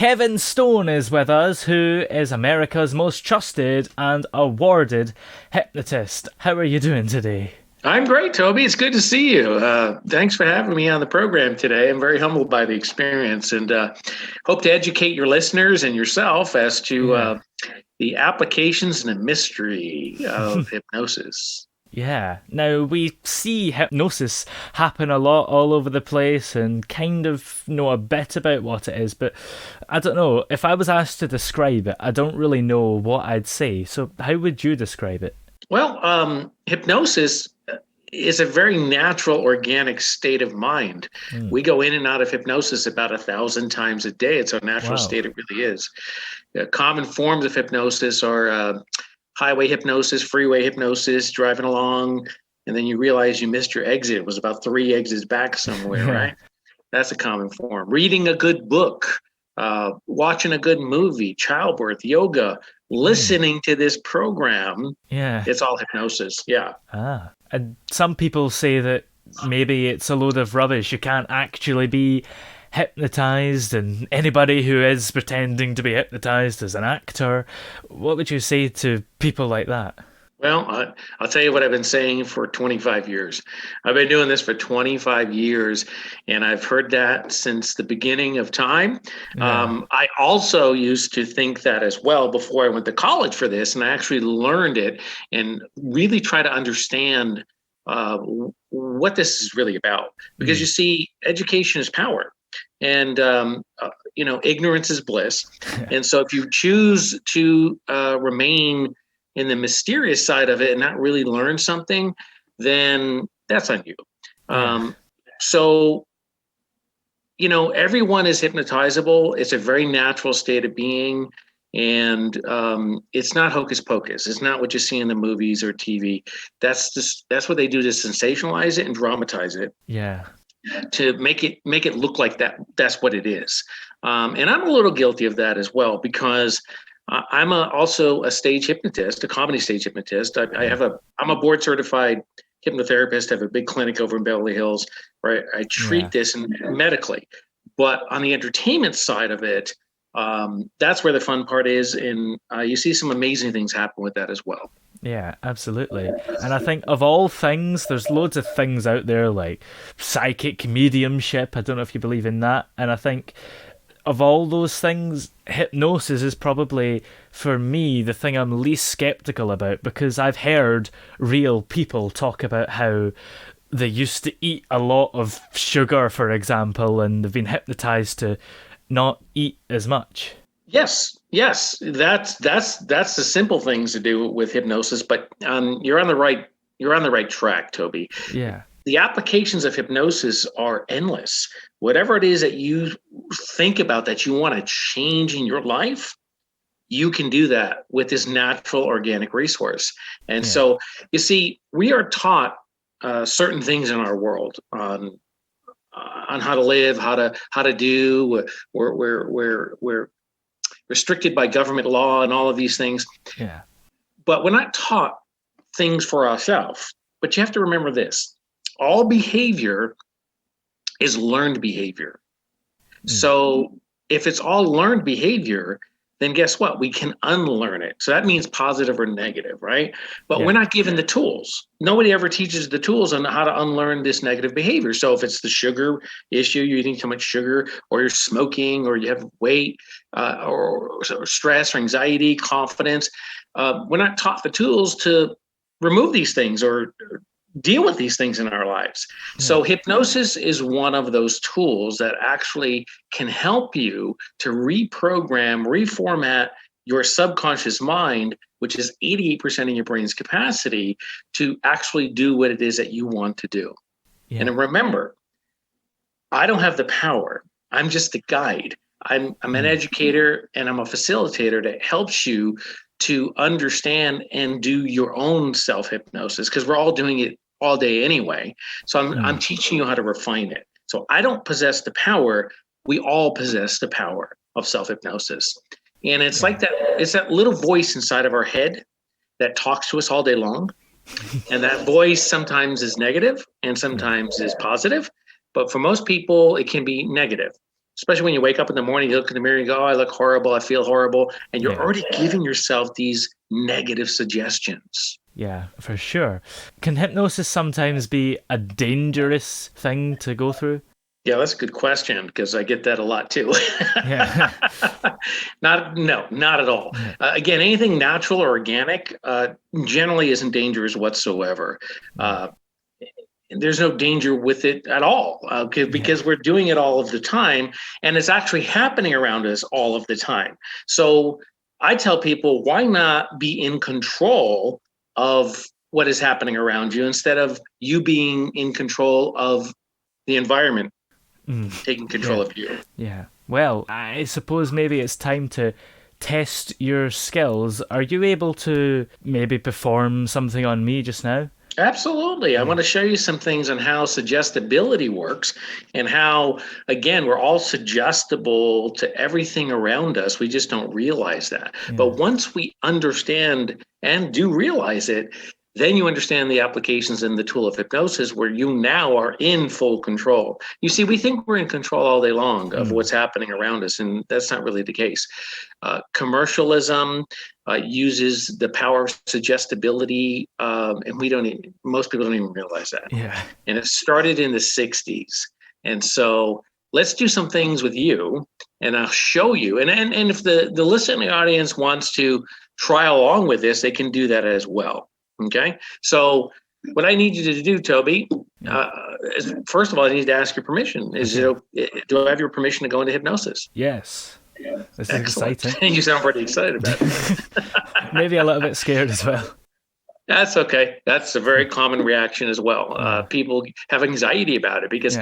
Kevin Stone is with us, who is America's most trusted and awarded hypnotist. How are you doing today? I'm great, Toby. It's good to see you. Thanks for having me on the program today. I'm very humbled by the experience and hope to educate your listeners and yourself as to Yeah. the applications and the mystery of hypnosis. Yeah. Now, we see hypnosis happen a lot all over the place and kind of know a bit about what it is, but I don't know. If I was asked to describe it, I don't really know what I'd say. So, how would you describe it? Well, hypnosis is a very natural, organic state of mind. Mm. We go in and out of hypnosis about 1,000 times a day. It's a natural Wow. state. It really is. Common forms of hypnosis are highway hypnosis, freeway hypnosis, driving along, and then you realize you missed your exit. It was about 3 exits back somewhere, Yeah. right? That's a common form. Reading a good book, watching a good movie, childbirth, yoga, listening to this program. Yeah. It's all hypnosis. Yeah. And some people say that maybe it's a load of rubbish. You can't actually be hypnotized, and anybody who is pretending to be hypnotized is an actor. What would you say to people like that? Well, I'll tell you what I've been saying for 25 years. I've been doing this for 25 years, and I've heard that since the beginning of time. Yeah. I also used to think that as well before I went to college for this, and I actually learned it and really try to understand what this is really about. Because you see, education is power, and ignorance is bliss. And so if you choose to remain in the mysterious side of it and not really learn something, then that's on you. Yeah. So, everyone is hypnotizable. It's a very natural state of being. And it's not hocus pocus. It's not what you see in the movies or TV. That's what they do to sensationalize it and dramatize it, Yeah. to make it look like that's what it is. And I'm a little guilty of that as well, because I'm also a stage hypnotist, a comedy stage hypnotist. I'm a board certified hypnotherapist. I have a big clinic over in Beverly Hills where I treat Yeah. this medically. But on the entertainment side of it, that's where the fun part is, and you see some amazing things happen with that as well. Yeah, absolutely. And I think of all things, there's loads of things out there like psychic mediumship. I don't know if you believe in that. And I think of all those things, hypnosis is probably, for me, the thing I'm least skeptical about, because I've heard real people talk about how they used to eat a lot of sugar, for example, and they've been hypnotized to not eat as much. Yes, that's the simple things to do with hypnosis. But you're on the right track, Toby. Yeah. The applications of hypnosis are endless. Whatever it is that you think about that you want to change in your life, you can do that with this natural organic resource. And Yeah. so you see, we are taught certain things in our world on how to live, how to do. We're restricted by government law and all of these things, Yeah. but we're not taught things for ourselves. But you have to remember this: all behavior is learned behavior. Mm. So if it's all learned behavior, then guess what? We can unlearn it. So that means positive or negative, right? But we're Yeah. not given the tools. Nobody ever teaches the tools on how to unlearn this negative behavior. So if it's the sugar issue, you're eating too much sugar, or you're smoking, or you have weight, or stress, or anxiety, confidence, we're not taught the tools to remove these things or deal with these things in our lives. Yeah. So hypnosis is one of those tools that actually can help you to reprogram, reformat your subconscious mind, which is 88% of your brain's capacity, to actually do what it is that you want to do. Yeah. And remember, I don't have the power. I'm just a guide. I'm an educator, and I'm a facilitator that helps you to understand and do your own self-hypnosis, because we're all doing it all day anyway. So I'm teaching you how to refine it. So I don't possess the power. We all possess the power of self-hypnosis. And it's like that, it's that little voice inside of our head that talks to us all day long. And that voice sometimes is negative and sometimes is positive. But for most people, it can be negative. Especially when you wake up in the morning, you look in the mirror and go, oh, I look horrible, I feel horrible. And you're already giving yourself these negative suggestions. Yeah, for sure. Can hypnosis sometimes be a dangerous thing to go through? Yeah, that's a good question because I get that a lot too. Yeah. Not at all. Yeah. Again, anything natural or organic generally isn't dangerous whatsoever. There's no danger with it at all because we're doing it all of the time, and it's actually happening around us all of the time. So I tell people, why not be in control of what is happening around you instead of you being in control of the environment taking control of you? Yeah. Well, I suppose maybe it's time to test your skills. Are you able to maybe perform something on me just now? Absolutely. I want to show you some things on how suggestibility works and how, again, we're all suggestible to everything around us. We just don't realize that. Yeah. But once we understand and do realize it, then you understand the applications in the tool of hypnosis where you now are in full control. You see, we think we're in control all day long of what's happening around us, and that's not really the case. Commercialism uses the power of suggestibility, and most people don't even realize that. Yeah. And it started in the 60s. And so let's do some things with you, and I'll show you. And if the listening audience wants to try along with this, they can do that as well. Okay, so what I need you to do, Toby, is, first of all, I need to ask your permission. Do I have your permission to go into hypnosis? Yes. This is Excellent. exciting. You sound pretty excited about it. Maybe a little bit scared as well. That's okay. That's a very common reaction as well. People have anxiety about it because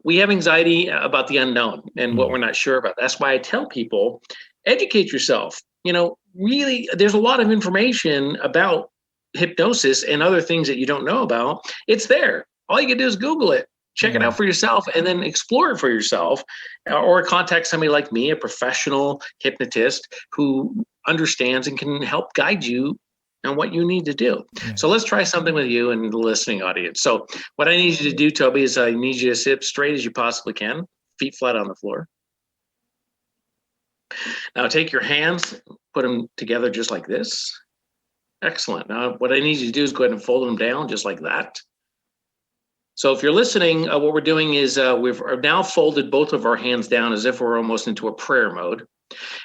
we have anxiety about the unknown and what we're not sure about. That's why I tell people, educate yourself. Really, there's a lot of information about hypnosis and other things that you don't know about. It's there. All you can do is Google it, check it out for yourself, and then explore it for yourself, or contact somebody like me, a professional hypnotist who understands and can help guide you on what you need to do. So let's try something with you and the listening audience. So what I need you to do, Toby, is I need you to sit straight as you possibly can, feet flat on the floor. Now take your hands, put them together just like this. Excellent. Now, what I need you to do is go ahead and fold them down just like that. So if you're listening, what we're doing is we've now folded both of our hands down as if we're almost into a prayer mode.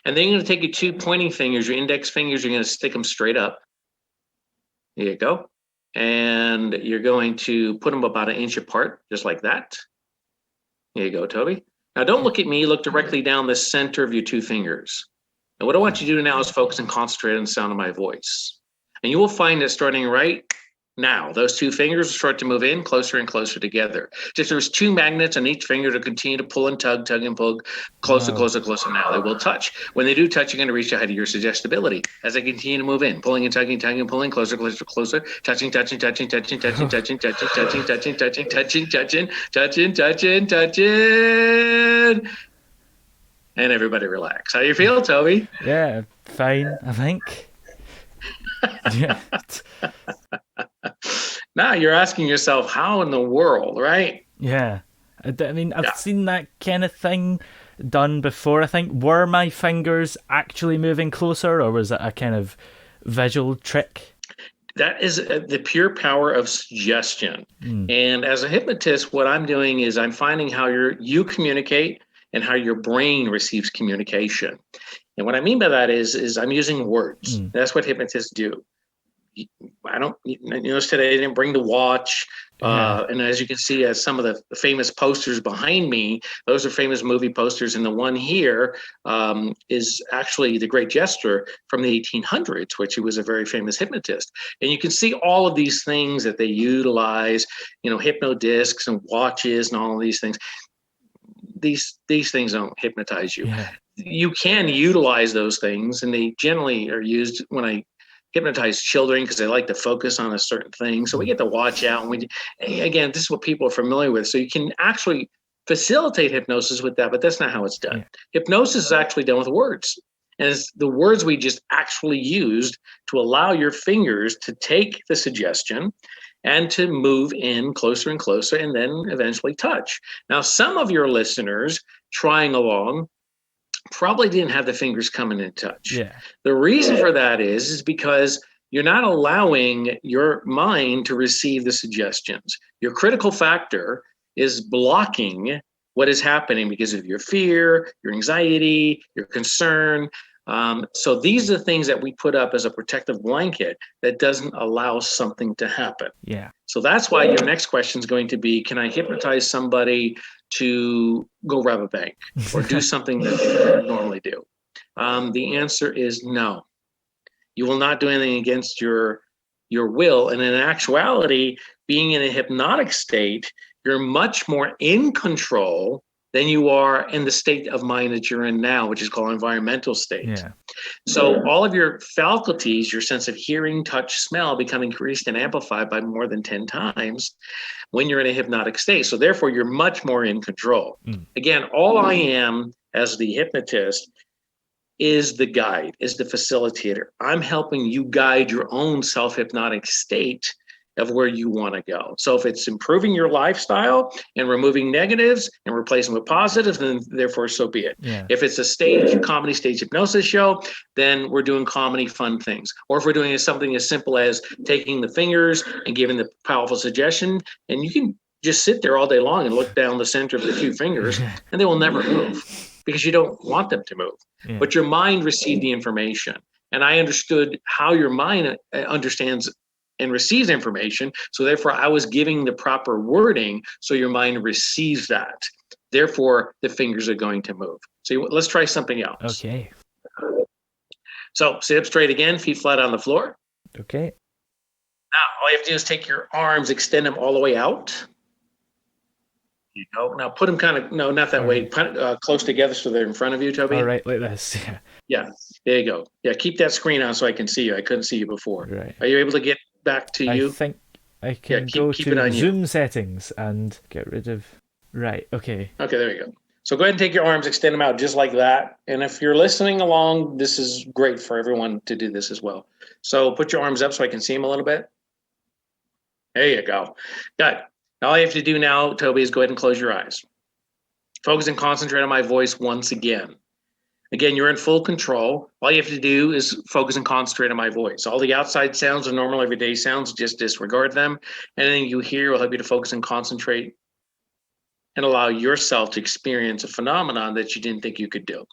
And then you're going to take your two pointing fingers, your index fingers, you're going to stick them straight up. There you go. And you're going to put them about 1 inch apart, just like that. There you go, Toby. Now, don't look at me. Look directly down the center of your two fingers. And what I want you to do now is focus and concentrate on the sound of my voice. And you will find that starting right now, those two fingers will start to move in closer and closer together. Just there's two magnets on each finger to continue to pull and tug and pull closer, closer, closer. Now they will touch. When they do touch, you're going to reach the height of your suggestibility as they continue to move in, pulling and tugging, pulling closer, closer, closer, touching, touching, touching, touching, touching, touching, touching, touching, touching, touching, touching, touching, touching, touching, touching. And everybody relax. How you feel, Toby? Yeah, fine, I think. Yeah. Now you're asking yourself, how in the world, right? Yeah. I mean, I've seen that kind of thing done before, I think. Were my fingers actually moving closer, or was it a kind of visual trick? That is the pure power of suggestion. And as a hypnotist, what I'm doing is I'm finding how you communicate and how your brain receives communication. And what I mean by that is I'm using words. That's what hypnotists do. I don't, notice today I didn't bring the watch. And as you can see, as some of the famous posters behind me, those are famous movie posters. And the one here is actually The Great Jester from the 1800s, which he was a very famous hypnotist. And you can see all of these things that they utilize, hypno discs and watches and all of these things. These things don't hypnotize you. You can utilize those things, and they generally are used when I hypnotize children because they like to focus on a certain thing. So we get the watch out, and again, this is what people are familiar with. So you can actually facilitate hypnosis with that, but that's not how it's done. Hypnosis is actually done with words. And it's the words we just actually used to allow your fingers to take the suggestion and to move in closer and closer and then eventually touch. Now, some of your listeners trying along, probably didn't have the fingers coming in touch. Yeah. The reason for that is because you're not allowing your mind to receive the suggestions. Your critical factor is blocking what is happening because of your fear, your anxiety, your concern. So these are the things that we put up as a protective blanket that doesn't allow something to happen. Yeah. So that's why your next question is going to be, can I hypnotize somebody to go rob a bank or do something that they don't normally do? The answer is no. You will not do anything against your will. And in actuality, being in a hypnotic state, you're much more in control than you are in the state of mind that you're in now, which is called environmental state. Yeah. So all of your faculties, your sense of hearing, touch, smell, become increased and amplified by more than 10 times when you're in a hypnotic state. So therefore, you're much more in control. Again, all I am as the hypnotist is the guide, is the facilitator. I'm helping you guide your own self-hypnotic state of where you want to go. So if it's improving your lifestyle and removing negatives and replacing with positives, then therefore so be it. Yeah. If it's a comedy stage hypnosis show, then we're doing comedy fun things. Or if we're doing something as simple as taking the fingers and giving the powerful suggestion, and you can just sit there all day long and look down the center of the two fingers and they will never move because you don't want them to move. Yeah. But your mind received the information. And I understood how your mind understands and receives information. So therefore, I was giving the proper wording so your mind receives that. Therefore, the fingers are going to move. So let's try something else. Okay. So sit up straight again, feet flat on the floor. Okay. Now, all you have to do is take your arms, extend them all the way out. You go. Now put them not that way, close together so they're in front of you, Toby. All right, like this. Yeah. Yeah, there you go. Yeah, keep that screen on so I can see you. I couldn't see you before. Right. Are you able to get back to you? I think I can go to Zoom settings and get rid of... Right, okay. Okay, there you go. So go ahead and take your arms, extend them out just like that. And if you're listening along, this is great for everyone to do this as well. So put your arms up so I can see them a little bit. There you go. Good. All you have to do now, Toby, is go ahead and close your eyes. Focus and concentrate on my voice once again. Again, you're in full control. All you have to do is focus and concentrate on my voice. All the outside sounds are normal everyday sounds. Just disregard them. Anything you hear will help you to focus and concentrate and allow yourself to experience a phenomenon that you didn't think you could do.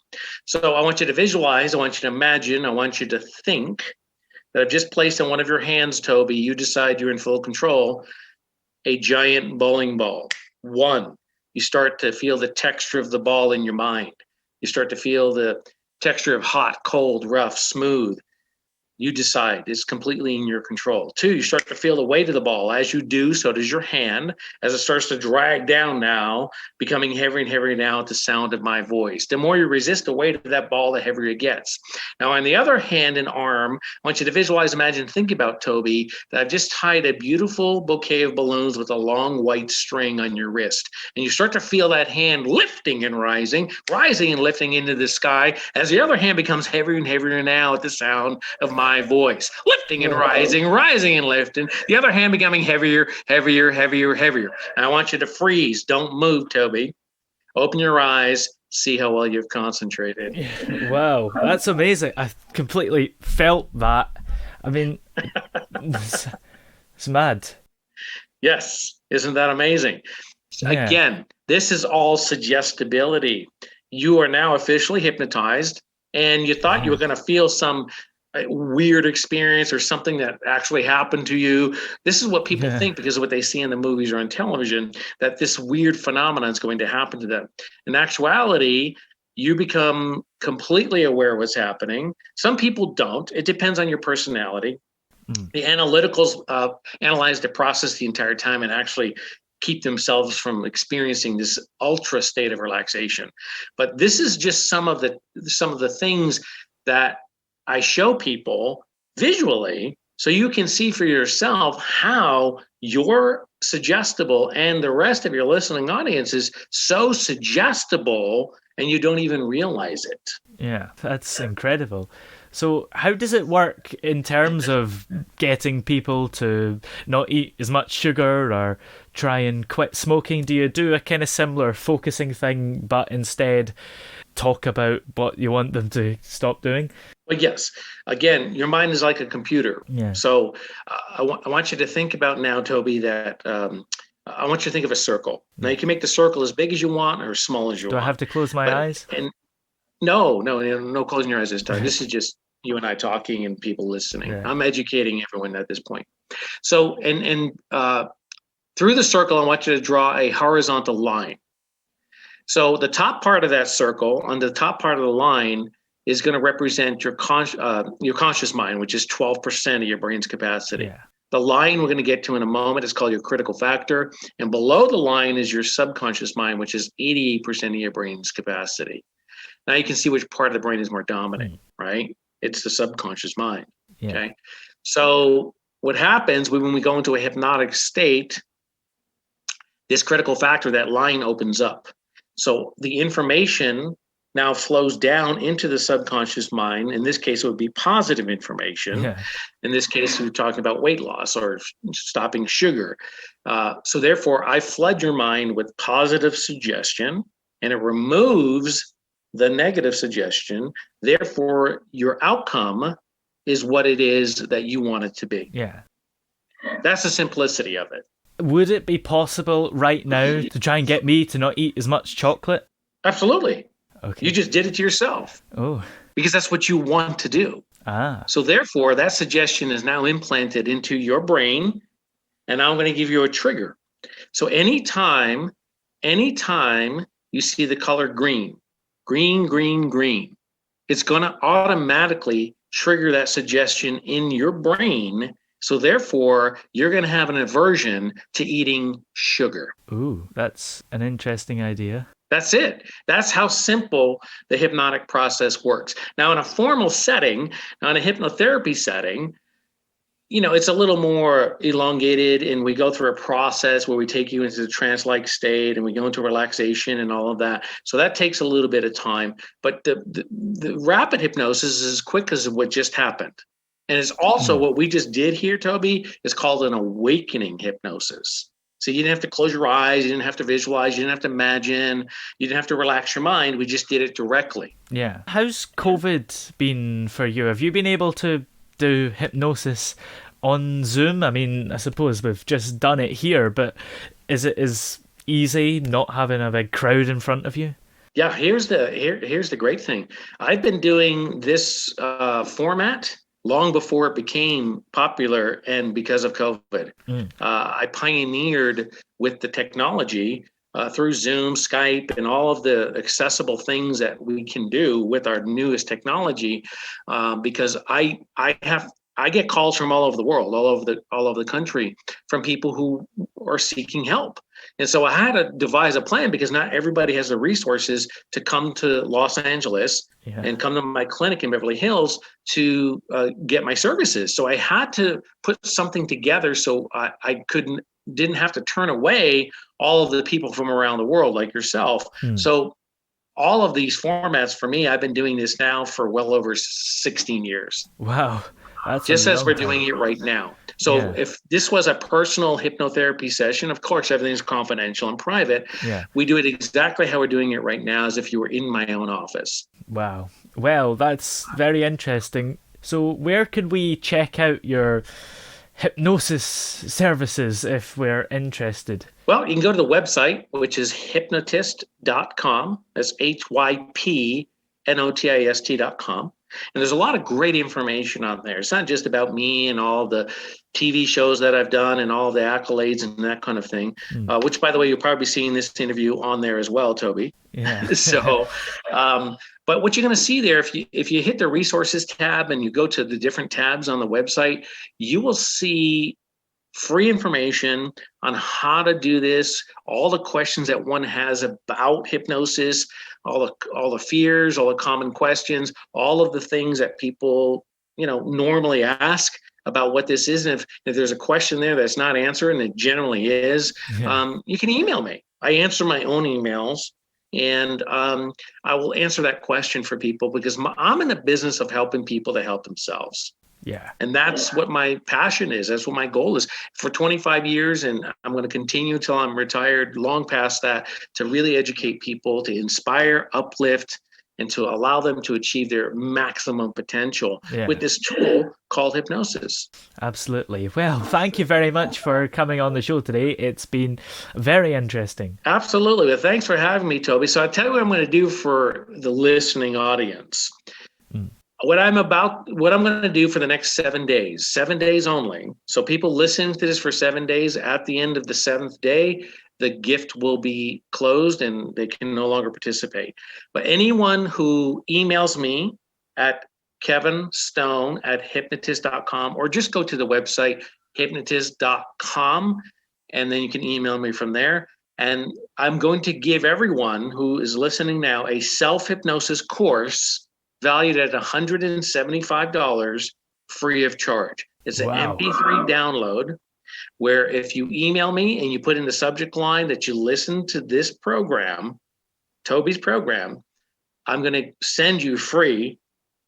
So I want you to visualize. I want you to imagine. I want you to think that I've just placed on one of your hands, Toby. You decide you're in full control. A giant bowling ball. One, you start to feel the texture of the ball in your mind. You start to feel the texture of hot, cold, rough, smooth. You decide. It's completely in your control. Two, you start to feel the weight of the ball. As you do, so does your hand. As it starts to drag down now, becoming heavier and heavier now at the sound of my voice. The more you resist the weight of that ball, the heavier it gets. Now, on the other hand and arm, I want you to visualize, imagine, think about, Toby, that I've just tied a beautiful bouquet of balloons with a long white string on your wrist. And you start to feel that hand lifting and rising and lifting into the sky as the other hand becomes heavier and heavier now at the sound of my voice, lifting and rising and lifting. The other hand becoming heavier. And I want you to freeze. Don't move, Toby. Open your eyes. See how well you've concentrated. Wow, that's amazing. I completely felt that. I mean, it's mad. Yes. Isn't that amazing? Yeah. Again, this is all suggestibility. You are now officially hypnotized, and you thought you were going to feel some weird experience or something that actually happened to you. This is what people think because of what they see in the movies or on television, that this weird phenomenon is going to happen to them. In actuality, you become completely aware of what's happening. Some people don't. It depends on your personality. The analyticals analyze the process the entire time and actually keep themselves from experiencing this ultra state of relaxation. But this is just some of the things that I show people visually so you can see for yourself how you're suggestible and the rest of your listening audience is so suggestible and you don't even realize it. Yeah, that's incredible. So, how does it work in terms of getting people to not eat as much sugar or try and quit smoking? Do you do a kind of similar focusing thing, but instead talk about what you want them to stop doing? But yes, again, your mind is like a computer. Yeah. So I want you to think about now, Toby, that I want you to think of a circle. Now you can make the circle as big as you want or as small as you Do want. I have to close my eyes? And no closing your eyes this time. This is just you and I talking and people listening. Yeah. I'm educating everyone at this point. So, through the circle, I want you to draw a horizontal line. So the top part of that circle, on the top part of the line, is going to represent your conscious mind, which is 12% of your brain's capacity. Yeah. The line we're going to get to in a moment is called your critical factor. And below the line is your subconscious mind, which is 88% of your brain's capacity. Now you can see which part of the brain is more dominant, right? It's the subconscious mind. Yeah. Okay. So what happens when we go into a hypnotic state, this critical factor, that line opens up. So the information now flows down into the subconscious mind. In this case, it would be positive information. Yeah. In this case, we're talking about weight loss or stopping sugar. So therefore, I flood your mind with positive suggestion, and it removes the negative suggestion. Therefore, your outcome is what it is that you want it to be. Yeah. That's the simplicity of it. Would it be possible right now to try and get me to not eat as much chocolate? Absolutely. Okay. You just did it to yourself. Oh. Because that's what you want to do. Ah. So therefore, that suggestion is now implanted into your brain, and I'm going to give you a trigger. So anytime you see the color green, it's going to automatically trigger that suggestion in your brain. So therefore, you're going to have an aversion to eating sugar. Ooh, that's an interesting idea. That's it. That's how simple the hypnotic process works. Now, in a formal setting, in a hypnotherapy setting, it's a little more elongated, and we go through a process where we take you into the trance-like state and we go into relaxation and all of that. So that takes a little bit of time. But the rapid hypnosis is as quick as what just happened. And it's also what we just did here, Toby, is called an awakening hypnosis. So you didn't have to close your eyes, you didn't have to visualize, you didn't have to imagine, you didn't have to relax your mind. We just did it directly. Yeah. How's COVID been for you? Have you been able to do hypnosis on Zoom? I mean, I suppose we've just done it here, but is it as easy not having a big crowd in front of you? Yeah, here's the great thing. I've been doing this format long before it became popular, and because of COVID. I pioneered with the technology through Zoom, Skype, and all of the accessible things that we can do with our newest technology, because I get calls from all over the world, all over the country, from people who are seeking help. And so I had to devise a plan, because not everybody has the resources to come to Los Angeles and come to my clinic in Beverly Hills to get my services. So I had to put something together so I didn't have to turn away all of the people from around the world like yourself. So all of these formats, for me, I've been doing this now for well over 16 years. Wow. That's just as we're doing it right now. So if this was a personal hypnotherapy session, of course, everything's confidential and private. We do it exactly how we're doing it right now, as if you were in my own office. Wow. Well, that's very interesting. So where could we check out your hypnosis services if we're interested? Well, you can go to the website, which is hypnotist.com. That's hypnotist.com. And there's a lot of great information on there. It's not just about me and all the TV shows that I've done and all the accolades and that kind of thing, which, by the way, you'll probably be seeing this interview on there as well, Toby. Yeah. So, but what you're going to see there, if you hit the resources tab and you go to the different tabs on the website, you will see free information on how to do this, all the questions that one has about hypnosis, all the fears, all the common questions, all of the things that people, normally ask about what this is. And if there's a question there that's not answered, and it generally is, you can email me. I answer my own emails. And I will answer that question for people because I'm in the business of helping people to help themselves. Yeah. And that's what my passion is. That's what my goal is for 25 years. And I'm going to continue until I'm retired, long past that, to really educate people, to inspire, uplift, and to allow them to achieve their maximum potential Yeah. with this tool called hypnosis. Absolutely. Well, thank you very much for coming on the show today. It's been very interesting. Absolutely. Well, thanks for having me, Toby. So I'll tell you what I'm going to do for the listening audience. Mm. What I'm going to do for the next 7 days only. So people listen to this for 7 days. At the end of the seventh day, the gift will be closed and they can no longer participate. But anyone who emails me at kevinstone@hypnotist.com, or just go to the website hypnotist.com, and then you can email me from there. And I'm going to give everyone who is listening now a self-hypnosis course valued at $175 free of charge. It's an Wow. MP3 download where if you email me and you put in the subject line that you listen to this program, Toby's program, I'm going to send you free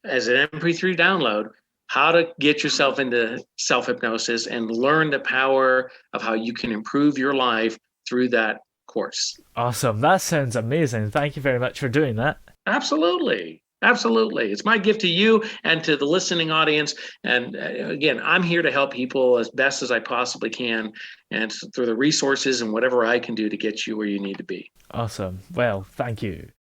as an MP3 download how to get yourself into self-hypnosis and learn the power of how you can improve your life through that course. Awesome. That sounds amazing. Thank you very much for doing that. Absolutely. Absolutely. It's my gift to you and to the listening audience. And again, I'm here to help people as best as I possibly can and through the resources and whatever I can do to get you where you need to be. Awesome. Well, thank you.